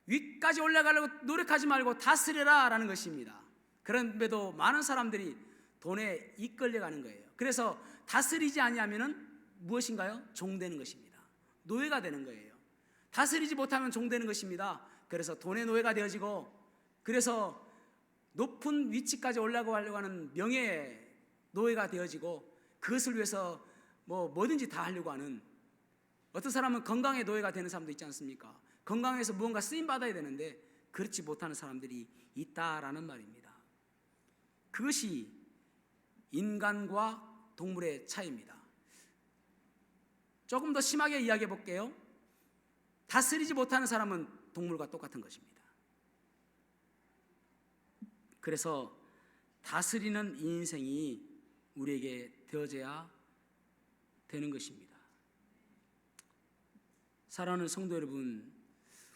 위까지 올라가려고 노력하지 말고 다스려라 라는 것입니다. 그런데도 많은 사람들이 돈에 이끌려가는 거예요. 그래서 다스리지 아니하면은 무엇인가요? 종되는 것입니다. 노예가 되는 거예요. 다스리지 못하면 종되는 것입니다. 그래서 돈의 노예가 되어지고, 그래서 높은 위치까지 올라가려고 하는 명예의 노예가 되어지고, 그것을 위해서 뭐든지 다 하려고 하는, 어떤 사람은 건강의 노예가 되는 사람도 있지 않습니까? 건강에서 무언가 쓰임 받아야 되는데 그렇지 못하는 사람들이 있다라는 말입니다. 그것이 인간과 동물의 차이입니다. 조금 더 심하게 이야기해 볼게요. 다스리지 못하는 사람은 동물과 똑같은 것입니다. 그래서 다스리는 인생이 우리에게 되어져야 되는 것입니다. 사랑하는 성도 여러분,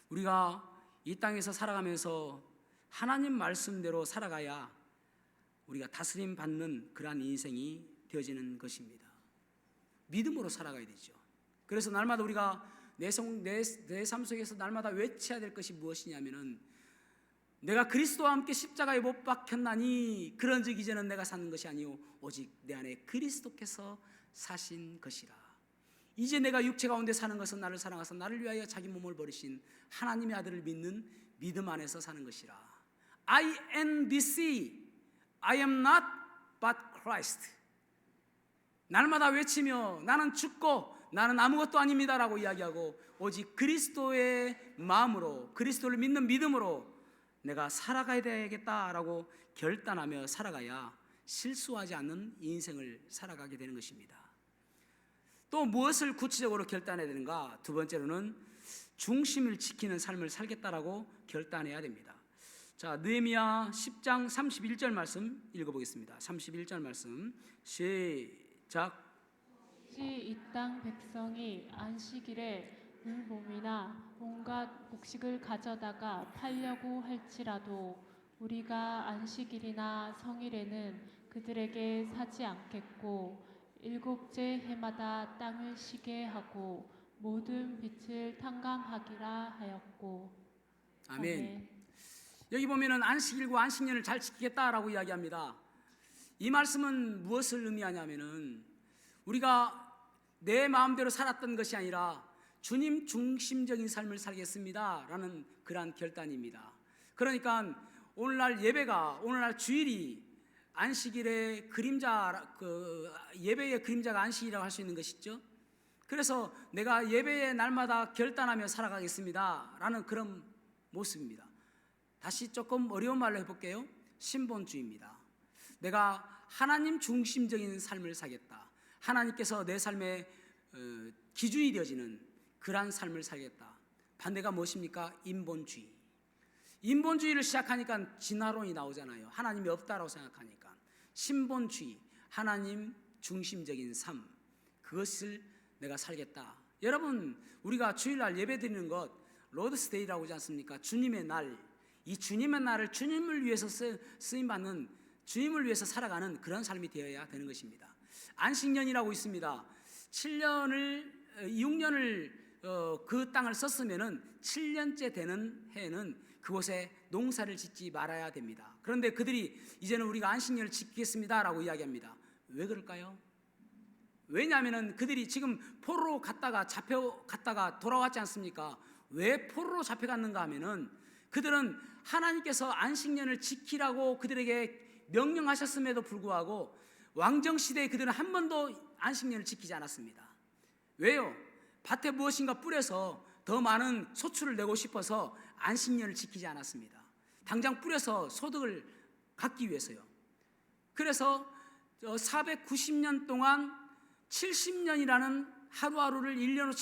우리가 이 땅에서 살아가면서 하나님 말씀대로 살아가야 우리가 다스림 받는 그러한 인생이 되어지는 것입니다. 믿음으로 살아가야 되죠. 그래서 날마다 우리가 내 삶 속에서 날마다 외쳐야 될 것이 무엇이냐면은, 내가 그리스도와 함께 십자가에 못 박혔나니 그런즉 이제는 내가 사는 것이 아니요 오직 내 안에 그리스도께서 사신 것이라. 이제 내가 육체 가운데 사는 것은 나를 사랑하사 나를 위하여 자기 몸을 버리신 하나님의 아들을 믿는 믿음 안에서 사는 것이라. INBC, I am not but Christ. 날마다 외치며 나는 죽고 나는 아무것도 아닙니다라고 이야기하고, 오직 그리스도의 마음으로, 그리스도를 믿는 믿음으로 내가 살아가야 되겠다라고 결단하며 살아가야 실수하지 않는 인생을 살아가게 되는 것입니다. 또 무엇을 구체적으로 결단해야 되는가? 두 번째로는 중심을 지키는 삶을 살겠다라고 결단해야 됩니다. 자, 느헤미야 10장 31절 말씀 읽어보겠습니다. 31절 말씀 시작. 이 땅 백성이 안식일에 물몸이나 온갖 곡식을 가져다가 팔려고 할지라도 우리가 안식일이나 성일에는 그들에게 사지 않겠고, 일곱째 해마다 땅을 쉬게 하고 모든 빛을 탕감하기라 하였고. 아멘. 여기 보면은 안식일과 안식년을 잘 지키겠다라고 이야기합니다. 이 말씀은 무엇을 의미하냐면은, 우리가 내 마음대로 살았던 것이 아니라 주님 중심적인 삶을 살겠습니다 라는 그러한 결단입니다. 그러니까 오늘날 예배가, 오늘날 주일이 안식일의 그림자, 예배의 그림자가 안식이라고 할 수 있는 것이죠. 그래서 내가 예배의 날마다 결단하며 살아가겠습니다 라는 그런 모습입니다. 다시 조금 어려운 말로 해볼게요. 신본주의입니다. 내가 하나님 중심적인 삶을 살겠다, 하나님께서 내 삶의 기준이 되어지는 그러한 삶을 살겠다. 반대가 무엇입니까? 인본주의. 인본주의를 시작하니까 진화론이 나오잖아요. 하나님이 없다라고 생각하니까. 신본주의, 하나님 중심적인 삶, 그것을 내가 살겠다. 여러분, 우리가 주일날 예배드리는 것 로드스데이라고 하지 않습니까? 주님의 날. 이 주님의 날을 주님을 위해서 쓰임받는, 주님을 위해서 살아가는 그런 삶이 되어야 되는 것입니다. 안식년이라고 있습니다. 6년을 그 땅을 썼으면은 7년째 되는 해에는 그곳에 농사를 짓지 말아야 됩니다. 그런데 그들이 이제는 우리가 안식년을 지키겠습니다라고 이야기합니다. 왜 그럴까요? 왜냐하면은 그들이 지금 포로로 갔다가 잡혀갔다가 돌아왔지 않습니까? 왜 포로로 잡혀갔는가 하면은, 그들은 하나님께서 안식년을 지키라고 그들에게 명령하셨음에도 불구하고 왕정 시대에 그들은 한 번도 안식년을 지키지 않았습니다. 왜요? 밭에 무엇인가 뿌려서 더 많은 소출을 내고 싶어서 안식년을 지키지 않았습니다. 당장 뿌려서 소득을 갖기 위해서요. 그래서 490년 동안 70년이라는 하루하루를 6년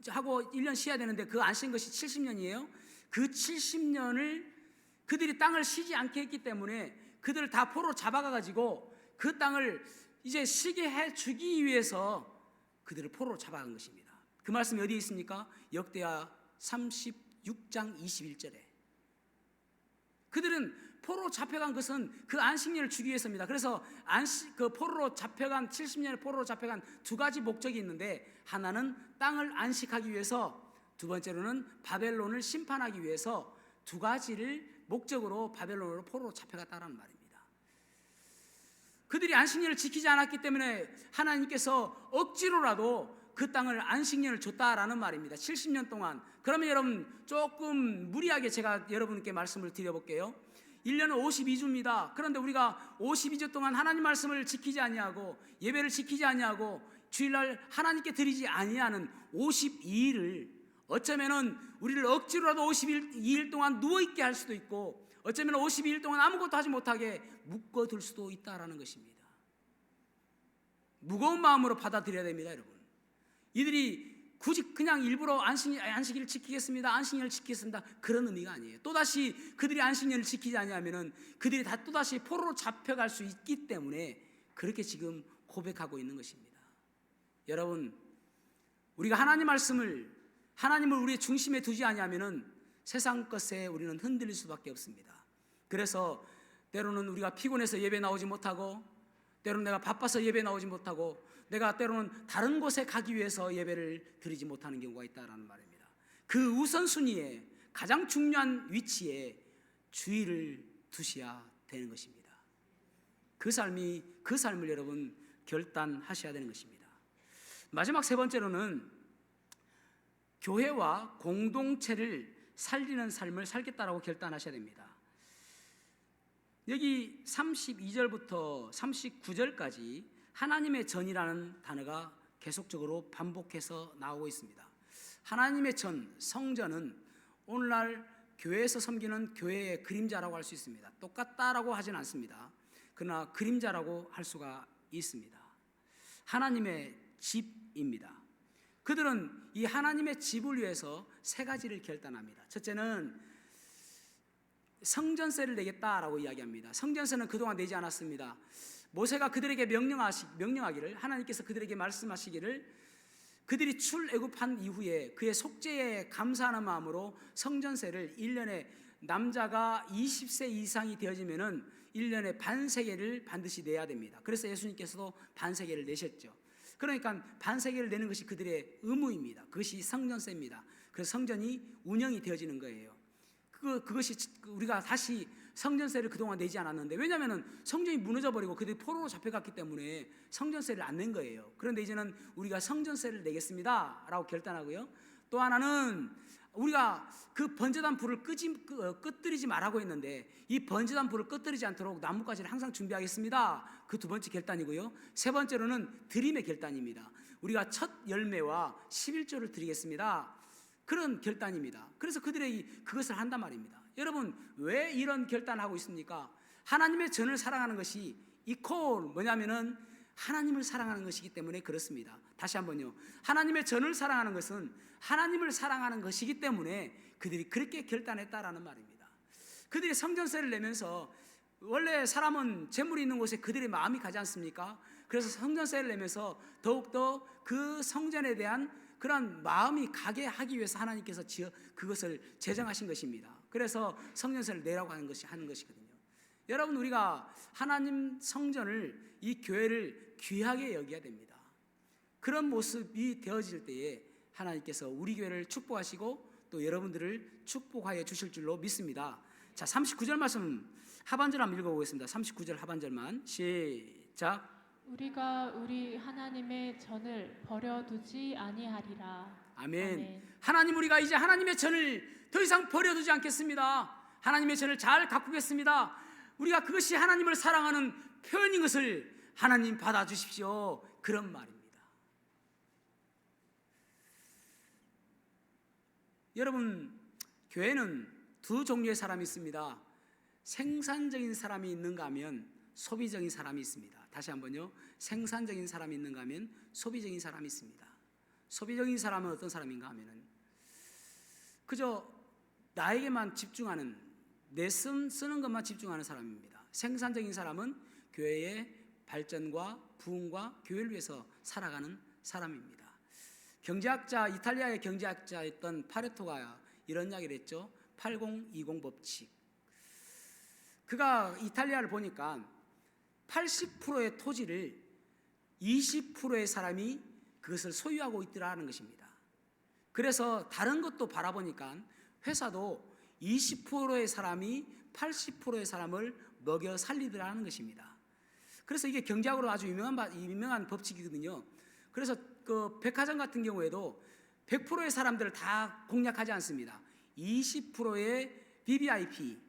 하고 1년 쉬어야 되는데 그 안 쉰 것이 70년이에요. 그 70년을 그들이 땅을 쉬지 않게 했기 때문에 그들을 다 포로로 잡아가가지고 그 땅을 이제 쉬게 해주기 위해서 그들을 포로로 잡아간 것입니다. 그 말씀이 어디에 있습니까? 역대하 36장 21절에. 그들은 포로로 잡혀간 것은 그 안식년을 주기 위해서입니다. 그래서 그 포로로 잡혀간 70년의 포로로 잡혀간 두 가지 목적이 있는데, 하나는 땅을 안식하기 위해서, 두 번째로는 바벨론을 심판하기 위해서, 두 가지를 목적으로 바벨론으로 포로로 잡혀갔다는 말입니다. 그들이 안식년을 지키지 않았기 때문에 하나님께서 억지로라도 그 땅을 안식년을 줬다라는 말입니다. 70년 동안. 그러면 여러분 조금 무리하게 제가 여러분께 말씀을 드려볼게요. 1년은 52주입니다. 그런데 우리가 52주 동안 하나님 말씀을 지키지 아니하고 예배를 지키지 아니하고 주일날 하나님께 드리지 아니하는 52일을 어쩌면은 우리를 억지로라도 52일 동안 누워있게 할 수도 있고 어쩌면 52일 동안 아무것도 하지 못하게 묶어둘 수도 있다라는 것입니다. 무거운 마음으로 받아들여야 됩니다, 여러분. 이들이 굳이 그냥 일부러 안식일을 지키겠습니다, 안식년을 지키겠습니다, 그런 의미가 아니에요. 또다시 그들이 안식년을 지키지 아니하면은 그들이 다 또다시 포로로 잡혀갈 수 있기 때문에 그렇게 지금 고백하고 있는 것입니다. 여러분, 우리가 하나님을 우리의 중심에 두지 아니하면은 세상 것에 우리는 흔들릴 수밖에 없습니다. 그래서 때로는 우리가 피곤해서 예배 나오지 못하고, 때로는 내가 바빠서 예배 나오지 못하고, 내가 때로는 다른 곳에 가기 위해서 예배를 드리지 못하는 경우가 있다라는 말입니다. 그 우선순위에 가장 중요한 위치에 주의를 두셔야 되는 것입니다. 그 삶을 여러분 결단하셔야 되는 것입니다. 마지막 세 번째로는 교회와 공동체를 살리는 삶을 살겠다라고 결단하셔야 됩니다. 여기 32절부터 39절까지 하나님의 전이라는 단어가 계속적으로 반복해서 나오고 있습니다. 하나님의 전, 성전은 오늘날 교회에서 섬기는 교회의 그림자라고 할 수 있습니다. 똑같다라고 하진 않습니다. 그러나 그림자라고 할 수가 있습니다. 하나님의 집입니다. 그들은 이 하나님의 집을 위해서 세 가지를 결단합니다. 첫째는 성전세를 내겠다라고 이야기합니다. 성전세는 그동안 내지 않았습니다. 모세가 그들에게 명령하기를, 하나님께서 그들에게 말씀하시기를, 그들이 출애굽한 이후에 그의 속죄에 감사하는 마음으로 성전세를 1년에 남자가 20세 이상이 되어지면은 1년에 반세겔을 반드시 내야 됩니다. 그래서 예수님께서도 반세겔을 내셨죠. 그러니까 반세겔을 내는 것이 그들의 의무입니다. 그것이 성전세입니다. 그래서 성전이 운영이 되어지는 거예요. 그것이 우리가 다시 성전세를 그동안 내지 않았는데, 왜냐하면 성전이 무너져버리고 그들이 포로로 잡혀갔기 때문에 성전세를 안 낸 거예요. 그런데 이제는 우리가 성전세를 내겠습니다 라고 결단하고요, 또 하나는 우리가 그 번제단 불을 끄뜨리지 말라고 했는데 이 번제단 불을 끄뜨리지 않도록 나뭇가지를 항상 준비하겠습니다. 그 두 번째 결단이고요, 세 번째로는 드림의 결단입니다. 우리가 첫 열매와 11조를 드리겠습니다, 그런 결단입니다. 그래서 그들이 그것을 한단 말입니다. 여러분, 왜 이런 결단하고 있습니까? 하나님의 전을 사랑하는 것이 뭐냐면은 하나님을 사랑하는 것이기 때문에 그렇습니다. 다시 한번요, 하나님의 전을 사랑하는 것은 하나님을 사랑하는 것이기 때문에 그들이 그렇게 결단했다라는 말입니다. 그들이 성전세를 내면서, 원래 사람은 재물이 있는 곳에 그들의 마음이 가지 않습니까? 그래서 성전세를 내면서 더욱더 그 성전에 대한 그런 마음이 가게 하기 위해서 하나님께서 그것을 제정하신 것입니다. 그래서 성전세를 내라고 하는 것이거든요. 여러분, 우리가 하나님 성전을, 이 교회를 귀하게 여겨야 됩니다. 그런 모습이 되어질 때에 하나님께서 우리 교회를 축복하시고 또 여러분들을 축복하여 주실 줄로 믿습니다. 자, 39절 말씀 하반절 한번 읽어보겠습니다. 39절 하반절만 시작. 우리가 우리 하나님의 전을 버려두지 아니하리라. 아멘. 아멘. 하나님, 우리가 이제 하나님의 전을 더 이상 버려두지 않겠습니다. 하나님의 전을 잘 가꾸겠습니다. 우리가 그것이 하나님을 사랑하는 표현인 것을 하나님 받아주십시오, 그런 말입니다. 여러분, 교회는 두 종류의 사람이 있습니다. 생산적인 사람이 있는가 하면 소비적인 사람이 있습니다. 다시 한번요, 생산적인 사람이 있는가 하면 소비적인 사람이 있습니다. 소비적인 사람은 어떤 사람인가 하면은 그저 나에게만 집중하는, 내 쓰는 것만 집중하는 사람입니다. 생산적인 사람은 교회의 발전과 부흥과 교회를 위해서 살아가는 사람입니다. 이탈리아의 경제학자였던 파레토가 이런 이야기를 했죠. 80-20 법칙. 그가 이탈리아를 보니까 80%의 토지를 20%의 사람이 그것을 소유하고 있더라는 것입니다. 그래서 다른 것도 바라보니까 회사도 20%의 사람이 80%의 사람을 먹여 살리더라는 것입니다. 그래서 이게 경제학으로 아주 유명한 법칙이거든요. 그래서 그 백화점 같은 경우에도 100%의 사람들을 다 공략하지 않습니다. 20%의 VVIP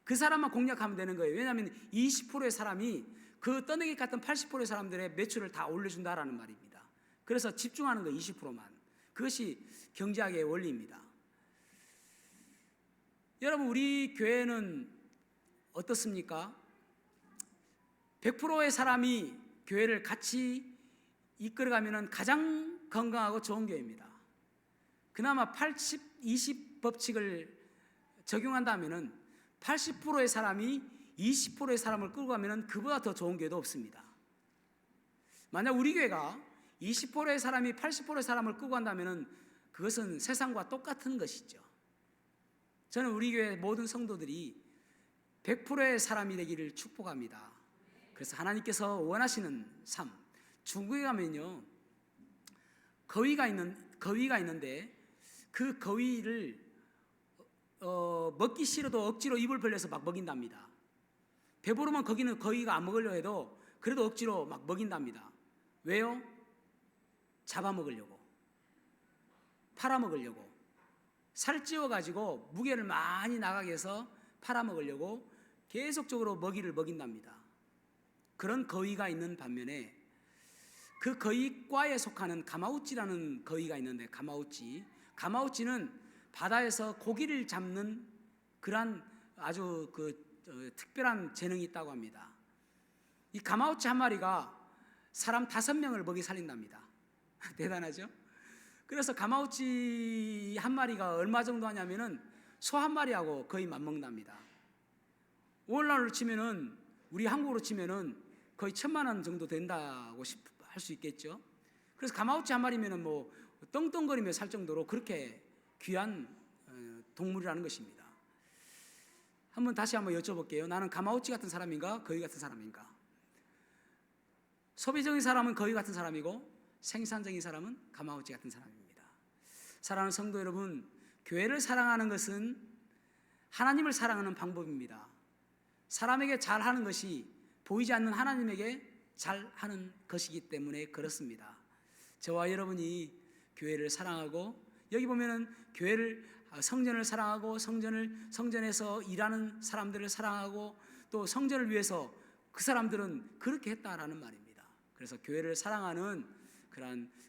그 사람만 공략하면 되는 거예요. 왜냐하면 20%의 사람이 그 떠내기 같은 80%의 사람들의 매출을 다 올려준다라는 말입니다. 그래서 집중하는 거 20%만. 그것이 경제학의 원리입니다. 여러분, 우리 교회는 어떻습니까? 100%의 사람이 교회를 같이 이끌어가면 가장 건강하고 좋은 교회입니다. 그나마 80-20 법칙을 적용한다면 80%의 사람이 20%의 사람을 끌고 가면 그보다 더 좋은 교회도 없습니다. 만약 우리 교회가 20%의 사람이 80%의 사람을 끌고 간다면 그것은 세상과 똑같은 것이죠. 저는 우리 교회 모든 성도들이 100%의 사람이 되기를 축복합니다. 그래서 하나님께서 원하시는 삶, 중국에 가면요 거위가 있는데 그 거위를 먹기 싫어도 억지로 입을 벌려서 막 먹인답니다. 배부르면 거기는 거위가 안 먹으려 해도 그래도 억지로 막 먹인답니다. 왜요? 잡아먹으려고, 팔아먹으려고, 살찌워가지고 무게를 많이 나가게 해서 팔아먹으려고 계속적으로 먹이를 먹인답니다. 그런 거위가 있는 반면에 그 거위과에 속하는 가마우찌라는 거위가 있는데, 가마우찌는 바다에서 고기를 잡는 그러한 아주 특별한 재능이 있다고 합니다. 이 가마우치 한 마리가 사람 5명을 먹이 살린답니다. 대단하죠? 그래서 가마우치 한 마리가 얼마 정도 하냐면은 소 한 마리하고 거의 맞먹는답니다. 오늘날로 치면은, 우리 한국으로 치면은 거의 1,000만 원 정도 된다고 할 수 있겠죠. 그래서 가마우치 한 마리면은 뭐 떵떵거리며 살 정도로 그렇게 귀한 동물이라는 것입니다. 다시 한번 여쭤볼게요. 나는 가마우치 같은 사람인가, 거위 같은 사람인가? 소비적인 사람은 거위 같은 사람이고 생산적인 사람은 가마우치 같은 사람입니다. 사랑하는 성도 여러분, 교회를 사랑하는 것은 하나님을 사랑하는 방법입니다. 사람에게 잘하는 것이 보이지 않는 하나님에게 잘하는 것이기 때문에 그렇습니다. 저와 여러분이 교회를 사랑하고, 여기 보면은 교회를, 성전을 사랑하고, 성전에서 일하는 사람들을 사랑하고, 또 성전을 위해서 그 사람들은 그렇게 했다라는 말입니다. 그래서 교회를 사랑하는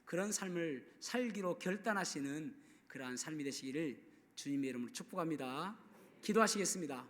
그런 삶을 살기로 결단하시는 그러한 삶이 되시기를 주님의 이름으로 축복합니다. 기도하시겠습니다.